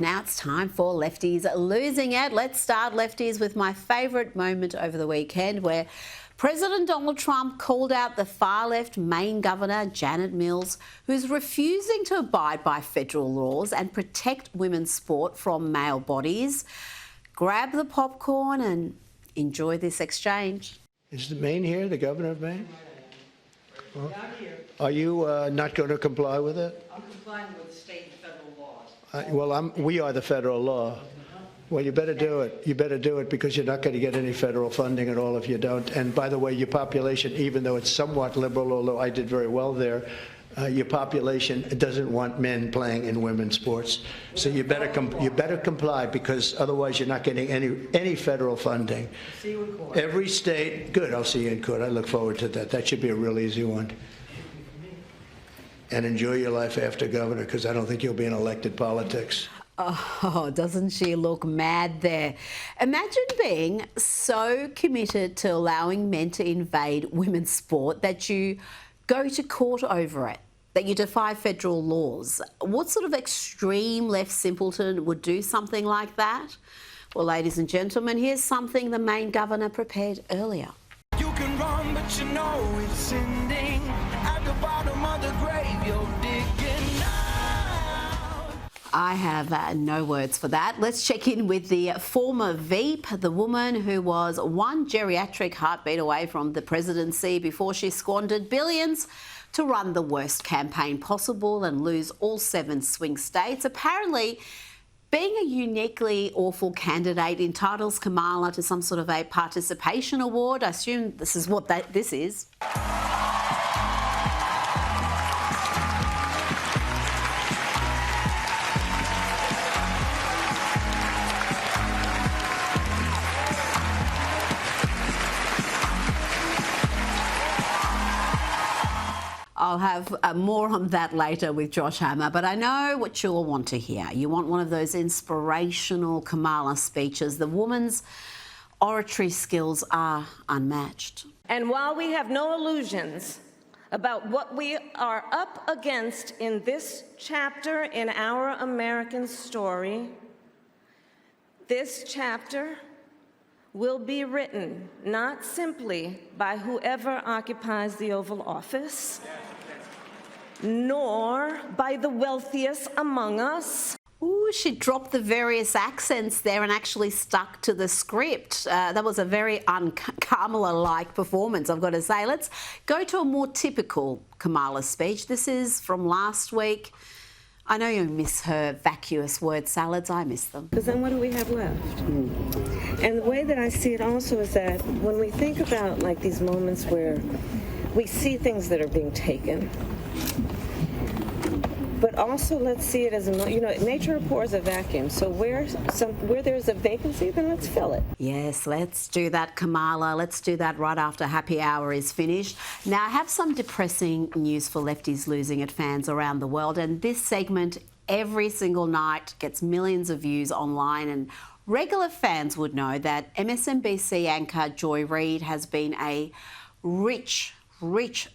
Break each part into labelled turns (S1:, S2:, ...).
S1: Now it's time for Lefties Losing It. Let's start, Lefties, with my favourite moment over the weekend where President Donald Trump called out the far-left Maine Governor, Janet Mills, who's refusing to abide by federal laws and protect women's sport from male bodies. Grab the popcorn and enjoy this exchange.
S2: Is Maine here, the governor of Maine? Well, are you not going to comply with it?
S3: I'm complying with state and federal laws.
S2: We are the federal law. Well, you better do it. You better do it because you're not going to get any federal funding at all if you don't. And by the way, your population, even though it's somewhat liberal, although I did very well there, your population doesn't want men playing in women's sports. So you better comply because otherwise you're not getting any federal funding.
S3: See you in court.
S2: Every state, good. I'll see you in court. I look forward to that. That should be a real easy one. And enjoy your life after governor, because I don't think you'll be in elected politics.
S1: Oh, doesn't she look mad there? Imagine being so committed to allowing men to invade women's sport that you go to court over it, that you defy federal laws. What sort of extreme left simpleton would do something like that? Well, ladies and gentlemen, here's something the Maine governor prepared earlier.
S4: You can run, but you know it's ending. At the bottom of the grave, you're digging out.
S1: I have no words for that. Let's check in with the former Veep, the woman who was one geriatric heartbeat away from the presidency before she squandered billions to run the worst campaign possible and lose all 7 swing states. Apparently, being a uniquely awful candidate entitles Kamala to some sort of a participation award. I assume this is what this is. I'll have more on that later with Josh Hammer, but I know what you'll want to hear. You want one of those inspirational Kamala speeches. The woman's oratory skills are unmatched.
S5: And while we have no illusions about what we are up against in this chapter in our American story, this chapter will be written not simply by whoever occupies the Oval Office, nor by the wealthiest among us.
S1: Ooh, she dropped the various accents there and actually stuck to the script. That was a very un-Kamala-like performance, I've got to say. Let's go to a more typical Kamala speech. This is from last week. I know you miss her vacuous word salads. I miss them.
S5: Because then what do we have left? And the way that I see it also is that when we think about like these moments where we see things that are being taken, but also let's see it as nature abhors a vacuum. So where there's a vacancy, then let's fill it.
S1: Yes, let's do that, Kamala. Let's do that right after happy hour is finished. Now, I have some depressing news for Lefties Losing It fans around the world, and this segment every single night gets millions of views online, and regular fans would know that MSNBC anchor Joy Reid has been a rich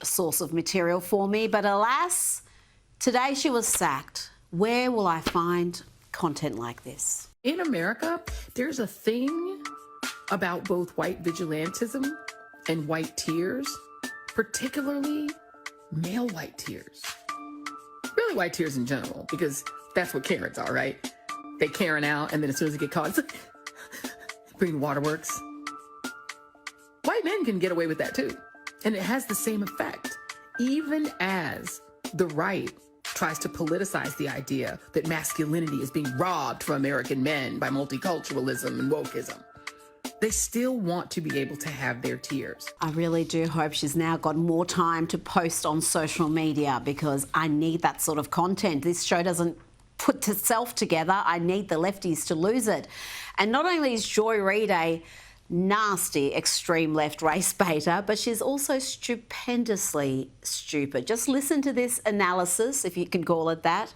S1: source of material for me, but alas, today she was sacked. Where will I find content like this?
S6: In America, there's a thing about both white vigilantism and white tears, particularly male white tears. Really white tears in general, because that's what Karens are, right? They Karen out, and then as soon as they get caught, it's like, Green Waterworks. White men can get away with that too. And it has the same effect. Even as the right tries to politicize the idea that masculinity is being robbed from American men by multiculturalism and wokeism, they still want to be able to have their tears.
S1: I really do hope she's now got more time to post on social media because I need that sort of content. This show doesn't put itself together. I need the lefties to lose it. And not only is Joy Reid a nasty extreme left race baiter, but she's also stupendously stupid. Just listen to this analysis, if you can call it that,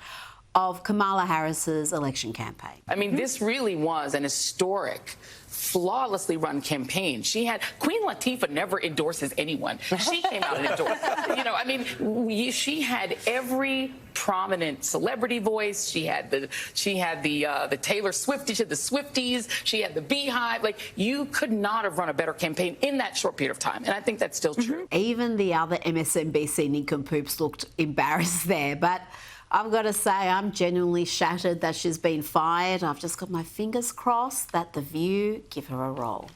S1: of Kamala Harris's election campaign.
S7: I mean, this really was an historic, flawlessly run campaign. She had Queen Latifah never endorses anyone. She came out and endorsed. You know, I mean, she had every prominent celebrity voice. She had the Taylor Swift, she had the Swifties, she had the Beehive. Like, you could not have run a better campaign in that short period of time. And I think that's still true.
S1: Even the other MSNBC nincompoops looked embarrassed there, but I've got to say, I'm genuinely shattered that she's been fired. I've just got my fingers crossed that The View give her a role.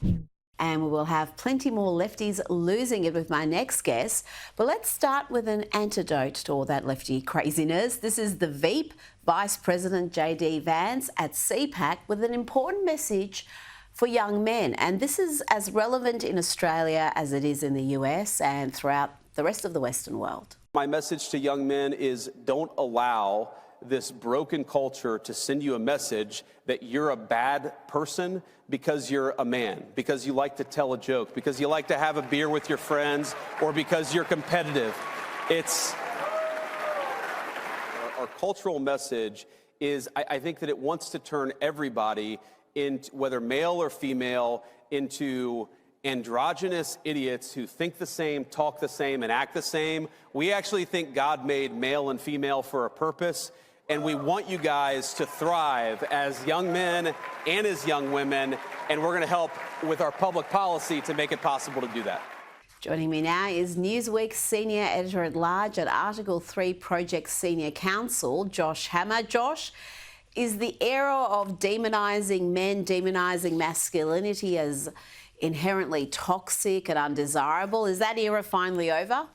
S1: And we will have plenty more lefties losing it with my next guest. But let's start with an antidote to all that lefty craziness. This is the Veep, Vice President JD Vance at CPAC with an important message for young men. And this is as relevant in Australia as it is in the US and throughout the rest of the Western world.
S8: My message to young men is don't allow this broken culture to send you a message that you're a bad person because you're a man, because you like to tell a joke, because you like to have a beer with your friends, or because you're competitive. It's our cultural message is I think that it wants to turn everybody, whether male or female, into androgynous idiots who think the same, talk the same, and act the same. We actually think God made male and female for a purpose, and we want you guys to thrive as young men and as young women, and we're going to help with our public policy to make it possible to do that.
S1: Joining me now is Newsweek's Senior Editor-at-Large at Article 3 Project Senior Counsel, Josh Hammer. Josh, is the era of demonising men, demonising masculinity as inherently toxic and undesirable, is that era finally over?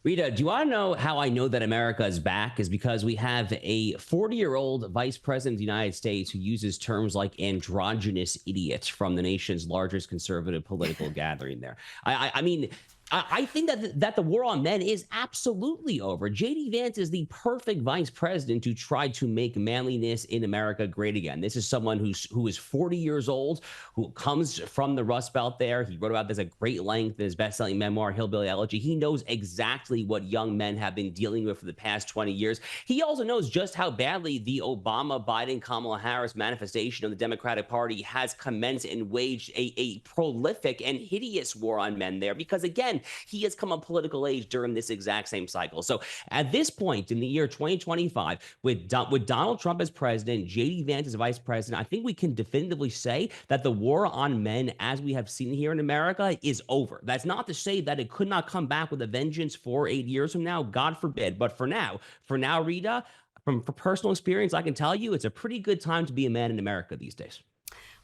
S9: Rita, do you want to know how I know that America is back? Is because we have a 40-year-old vice president of the United States who uses terms like androgynous idiot from the nation's largest conservative political gathering there. I mean, I think that the war on men is absolutely over. J.D. Vance is the perfect vice president to try to make manliness in America great again. This is someone who is 40 years old, who comes from the Rust Belt there. He wrote about this at great length in his best-selling memoir, Hillbilly Elegy. He knows exactly what young men have been dealing with for the past 20 years. He also knows just how badly the Obama, Biden, Kamala Harris manifestation of the Democratic Party has commenced and waged a prolific and hideous war on men there because, again, he has come of political age during this exact same cycle. So at this point in the year 2025, with Donald Trump as president, J.D. Vance as vice president, I think we can definitively say that the war on men, as we have seen here in America, is over. That's not to say that it could not come back with a vengeance 4 or 8 years from now, God forbid. But for now, Rita, from personal experience, I can tell you it's a pretty good time to be a man in America these days.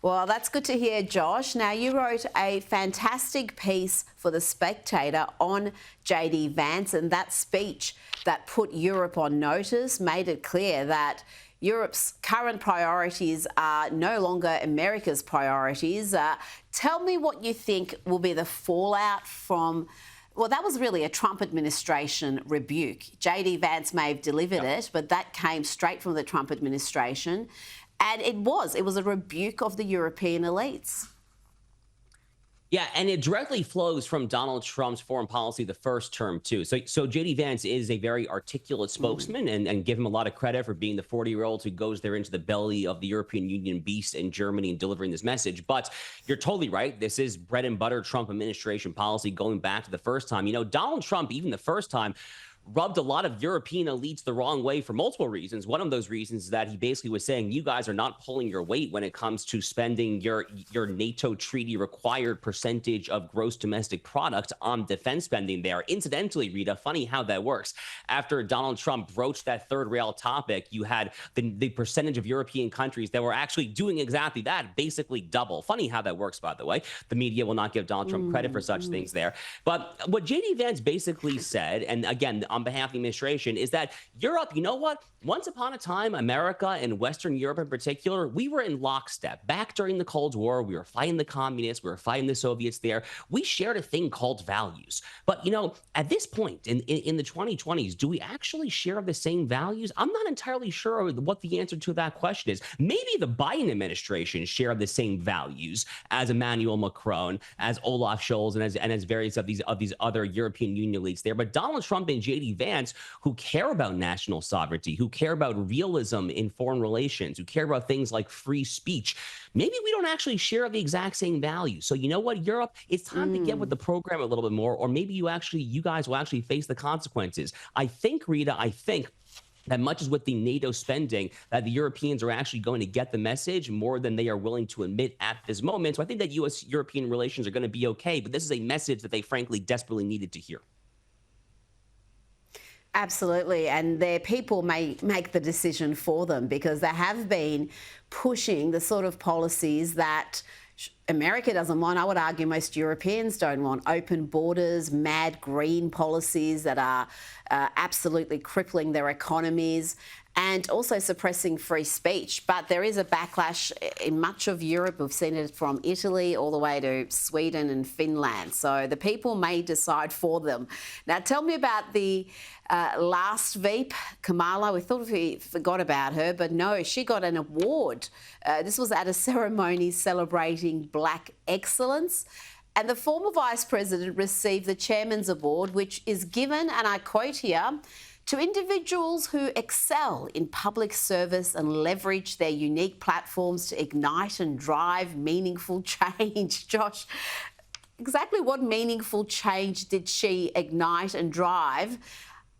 S1: Well, that's good to hear, Josh. Now, you wrote a fantastic piece for The Spectator on JD Vance, and that speech that put Europe on notice made it clear that Europe's current priorities are no longer America's priorities. Tell me what you think will be the fallout from... Well, that was really a Trump administration rebuke. J.D. Vance may have delivered it, but that came straight from the Trump administration. And it was a rebuke of the European elites.
S9: Yeah, and it directly flows from Donald Trump's foreign policy the first term, too. So J.D. Vance is a very articulate spokesman, and give him a lot of credit for being the 40-year-old who goes there into the belly of the European Union beast in Germany and delivering this message. But you're totally right. This is bread and butter Trump administration policy going back to the first time. You know, Donald Trump, even the first time, rubbed a lot of European elites the wrong way for multiple reasons. One of those reasons is that he basically was saying, you guys are not pulling your weight when it comes to spending your NATO treaty required percentage of gross domestic product on defense spending there. Incidentally, Rita, funny how that works. After Donald Trump broached that third rail topic, you had the percentage of European countries that were actually doing exactly that, basically double. Funny how that works, by the way. The media will not give Donald Trump credit for such things there. But what J.D. Vance basically said, and again, on behalf of the administration, is that Europe, you know what? Once upon a time, America and Western Europe in particular, we were in lockstep. Back during the Cold War, we were fighting the communists, we were fighting the Soviets there. We shared a thing called values. But, you know, at this point in the 2020s, do we actually share the same values? I'm not entirely sure what the answer to that question is. Maybe the Biden administration share the same values as Emmanuel Macron, as Olaf Scholz, and as various of these other European Union leads there. But Donald Trump and J.D. J.D. Vance, who care about national sovereignty, who care about realism in foreign relations, who care about things like free speech. Maybe we don't actually share the exact same values. So you know what, Europe, it's time to get with the program a little bit more, or maybe you guys will actually face the consequences. I think, Rita, that much as with the NATO spending, that the Europeans are actually going to get the message more than they are willing to admit at this moment. So I think that U.S.-European relations are going to be okay, but this is a message that they frankly desperately needed to hear.
S1: Absolutely, and their people may make the decision for them, because they have been pushing the sort of policies that America doesn't want. I would argue most Europeans don't want: open borders, mad green policies that are absolutely crippling their economies, and also suppressing free speech. But there is a backlash in much of Europe. We've seen it from Italy all the way to Sweden and Finland. So the people may decide for them. Now, tell me about the last Veep, Kamala. We thought we forgot about her, but no, she got an award. This was at a ceremony celebrating Black excellence. And the former Vice President received the Chairman's Award, which is given, and I quote here, to individuals who excel in public service and leverage their unique platforms to ignite and drive meaningful change. Josh, exactly what meaningful change did she ignite and drive,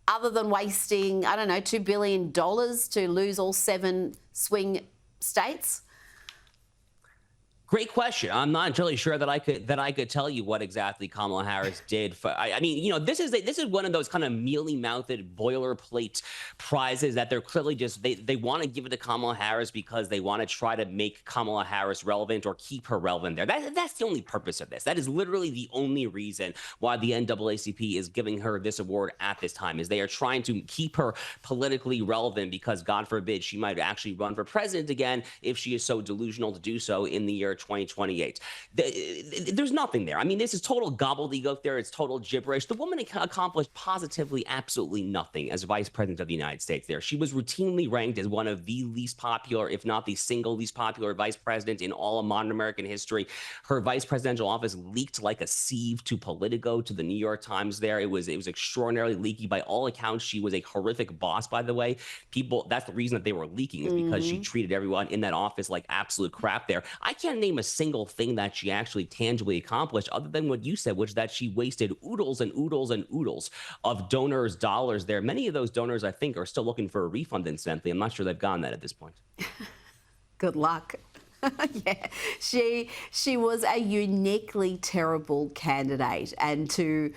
S1: other than wasting, I don't know, $2 billion to lose all 7 swing states?
S9: Great question. I'm not entirely sure that I could tell you what exactly Kamala Harris did. I mean, you know, this is one of those kind of mealy-mouthed boilerplate prizes that they're clearly just they want to give it to Kamala Harris because they want to try to make Kamala Harris relevant or keep her relevant there. That's the only purpose of this. That is literally the only reason why the NAACP is giving her this award at this time, is they are trying to keep her politically relevant, because God forbid she might actually run for president again if she is so delusional to do so in the year 2028. There's nothing there. I mean, this is total gobbledygook there. It's total gibberish. The woman accomplished positively absolutely nothing as Vice President of the United States there. She was routinely ranked as one of the least popular, if not the single least popular vice president in all of modern American history. Her vice presidential office leaked like a sieve to Politico, to the New York Times there. It was extraordinarily leaky. By all accounts, she was a horrific boss, by the way. That's the reason that they were leaking, is because she treated everyone in that office like absolute crap there. I can't name a single thing that she actually tangibly accomplished, other than what you said, which is that she wasted oodles and oodles and oodles of donors' dollars there. Many of those donors, I think, are still looking for a refund, incidentally. I'm not sure they've gotten that at this point.
S1: Good luck. Yeah, she was a uniquely terrible candidate, and to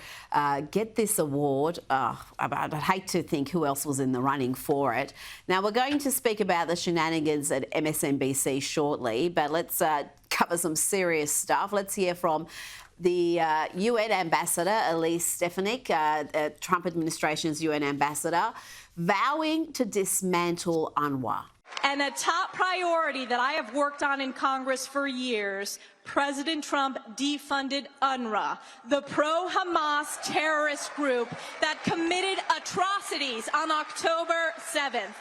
S1: get this award, I'd hate to think who else was in the running for it. Now, we're going to speak about the shenanigans at MSNBC shortly, but let's cover some serious stuff. Let's hear from the UN ambassador, Elise Stefanik, Trump administration's UN ambassador, vowing to dismantle UNRWA.
S10: And a top priority that I have worked on in Congress for years, President Trump defunded UNRWA, the pro-Hamas terrorist group that committed atrocities on October 7th.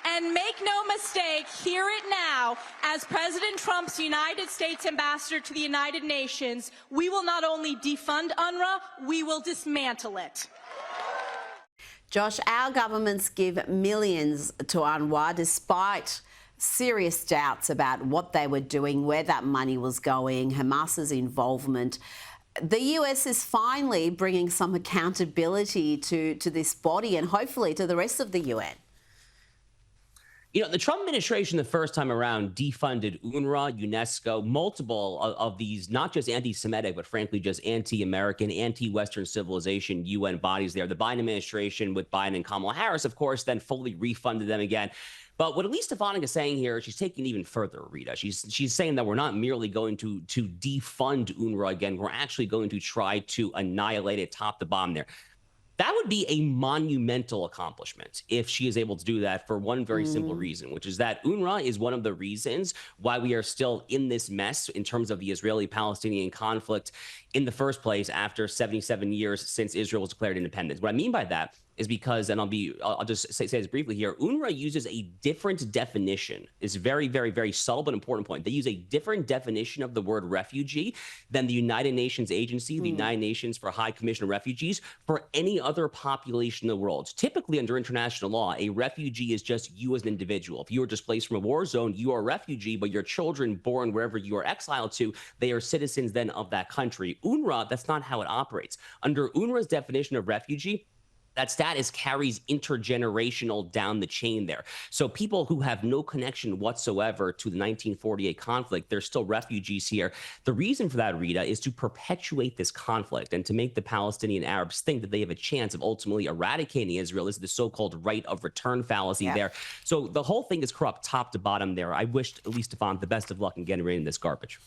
S10: And make no mistake, hear it now, as President Trump's United States ambassador to the United Nations, we will not only defund UNRWA, we will dismantle it.
S1: Josh, our governments give millions to UNRWA despite serious doubts about what they were doing, where that money was going, Hamas's involvement. The US is finally bringing some accountability to this body, and hopefully to the rest of the UN.
S9: You know, the Trump administration, the first time around, defunded UNRWA, UNESCO, multiple of these, not just anti-Semitic, but frankly, just anti-American, anti-Western civilization UN bodies there. The Biden administration, with Biden and Kamala Harris, of course, then fully refunded them again. But what Elise Stefanik is saying here, she's taking it even further, Rita. She's saying that we're not merely going to defund UNRWA again. We're actually going to try to annihilate it top to bottom there. That would be a monumental accomplishment if she is able to do that, for one very simple reason, which is that UNRWA is one of the reasons why we are still in this mess in terms of the Israeli-Palestinian conflict in the first place after 77 years since Israel was declared independence. What I mean by that is because, and I'll just say this briefly here, UNRWA uses a different definition. It's very, very, very subtle but important point. They use a different definition of the word refugee than the United Nations agency, the United Nations for High Commission of Refugees, for any other population in the world. Typically, under international law, a refugee is just you as an individual. If you are displaced from a war zone, you are a refugee, but your children born wherever you are exiled to, they are citizens then of that country. UNRWA, that's not how it operates. Under UNRWA's definition of refugee, that status carries intergenerational down the chain there. So people who have no connection whatsoever to the 1948 conflict, they're still refugees here. The reason for that, Rita, is to perpetuate this conflict and to make the Palestinian Arabs think that they have a chance of ultimately eradicating Israel. This is the so-called right of return fallacy there. So the whole thing is corrupt top to bottom there. I wish Elise Stephane the best of luck in getting rid of this garbage.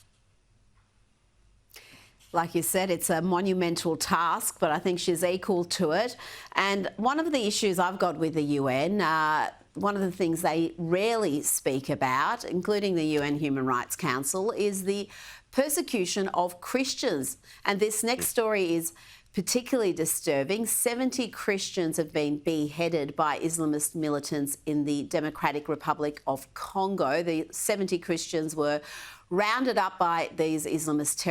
S1: Like you said, it's a monumental task, but I think she's equal to it. And one of the issues I've got with the UN, one of the things they rarely speak about, including the UN Human Rights Council, is the persecution of Christians. And this next story is particularly disturbing. 70 Christians have been beheaded by Islamist militants in the Democratic Republic of Congo. The 70 Christians were rounded up by these Islamist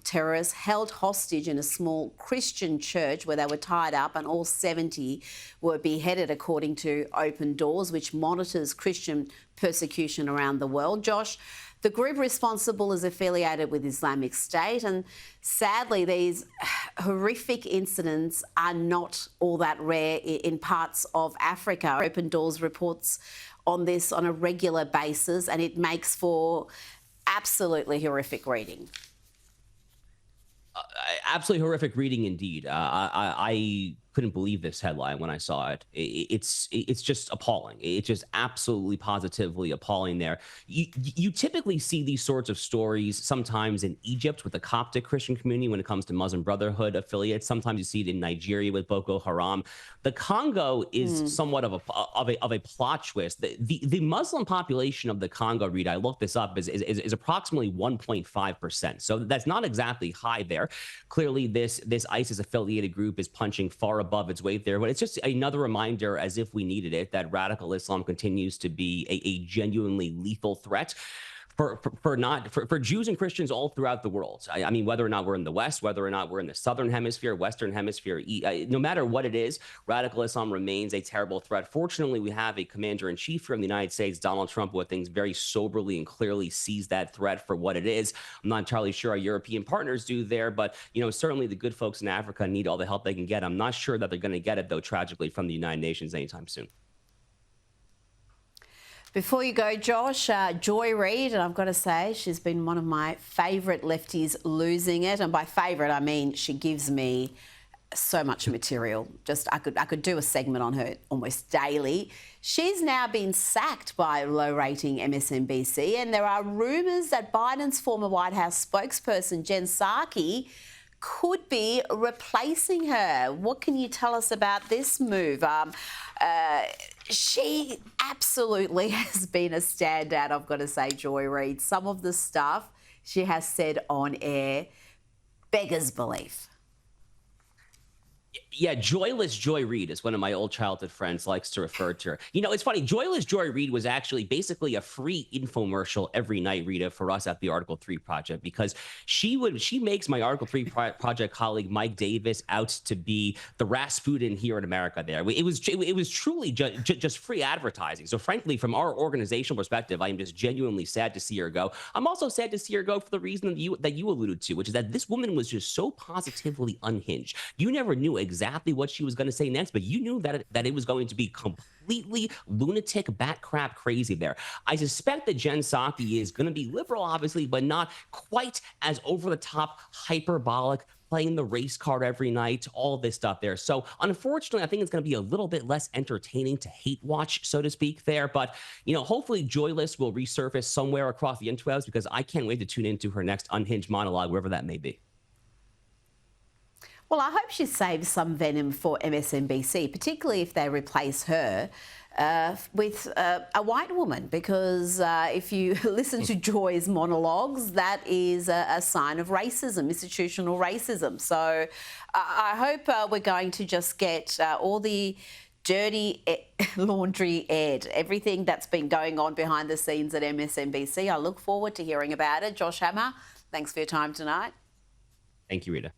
S1: terrorists, held hostage in a small Christian church where they were tied up, and all 70 were beheaded, according to Open Doors, which monitors Christian persecution around the world. Josh, the group responsible is affiliated with Islamic State, and sadly these horrific incidents are not all that rare in parts of Africa. Open Doors reports on this on a regular basis, and it makes for absolutely horrific reading.
S9: Absolutely horrific reading indeed. I couldn't believe this headline when I saw it. It's just appalling. It's just absolutely positively appalling there. You typically see these sorts of stories sometimes in Egypt with the Coptic Christian community when it comes to Muslim Brotherhood affiliates. Sometimes you see it in Nigeria with Boko Haram. The Congo is somewhat of a plot twist. The Muslim population of the Congo, Rita, I looked this up, is approximately 1.5%. So that's not exactly high there. Clearly, this ISIS affiliated group is punching far above its weight there, but it's just another reminder, as if we needed it, that radical Islam continues to be a genuinely lethal threat for Jews and Christians all throughout the world. I mean, whether or not we're in the West, whether or not we're in the Southern Hemisphere, Western Hemisphere, no matter what it is, radical Islam remains a terrible threat. Fortunately, we have a commander-in-chief here in the United States, Donald Trump, who I think very soberly and clearly sees that threat for what it is. I'm not entirely sure our European partners do there, but certainly the good folks in Africa need all the help they can get. I'm not sure that they're going to get it, though, tragically, from the United Nations anytime soon.
S1: Before you go, Josh, Joy Reid, and I've got to say, she's been one of my favourite lefties losing it. And by favourite, I mean she gives me so much material. Just I could do a segment on her almost daily. She's now been sacked by low-rating MSNBC, and there are rumours that Biden's former White House spokesperson, Jen Psaki, could be replacing her. What can you tell us about this move? She absolutely has been a standout, I've got to say, Joy Reid. Some of the stuff she has said on air beggars belief.
S9: Yeah, Joyless Joy Reid is one of my old childhood friends likes to refer to her. It's funny. Joyless Joy Reid was actually basically a free infomercial every night, Rita, for us at the Article 3 Project, because she makes my Article 3 Project colleague Mike Davis out to be the Rasputin here in America there. It was truly just free advertising. So frankly, from our organizational perspective, I am just genuinely sad to see her go. I'm also sad to see her go for the reason that you alluded to, which is that this woman was just so positively unhinged. You never knew exactly what she was going to say next, but you knew that it was going to be completely lunatic, bat crap crazy there. I suspect that Jen Psaki is going to be liberal, obviously, but not quite as over-the-top, hyperbolic, playing the race card every night, all this stuff there. So unfortunately, I think it's going to be a little bit less entertaining to hate watch, so to speak, there. But, hopefully Joyless will resurface somewhere across the interwebs, because I can't wait to tune into her next unhinged monologue, wherever that may be.
S1: Well, I hope she saves some venom for MSNBC, particularly if they replace her. with a white woman, because if you listen to Joy's monologues, that is a sign of racism, institutional racism. So I hope we're going to just get all the dirty laundry aired, everything that's been going on behind the scenes at MSNBC. I look forward to hearing about it. Josh Hammer, thanks for your time tonight.
S9: Thank you, Rita.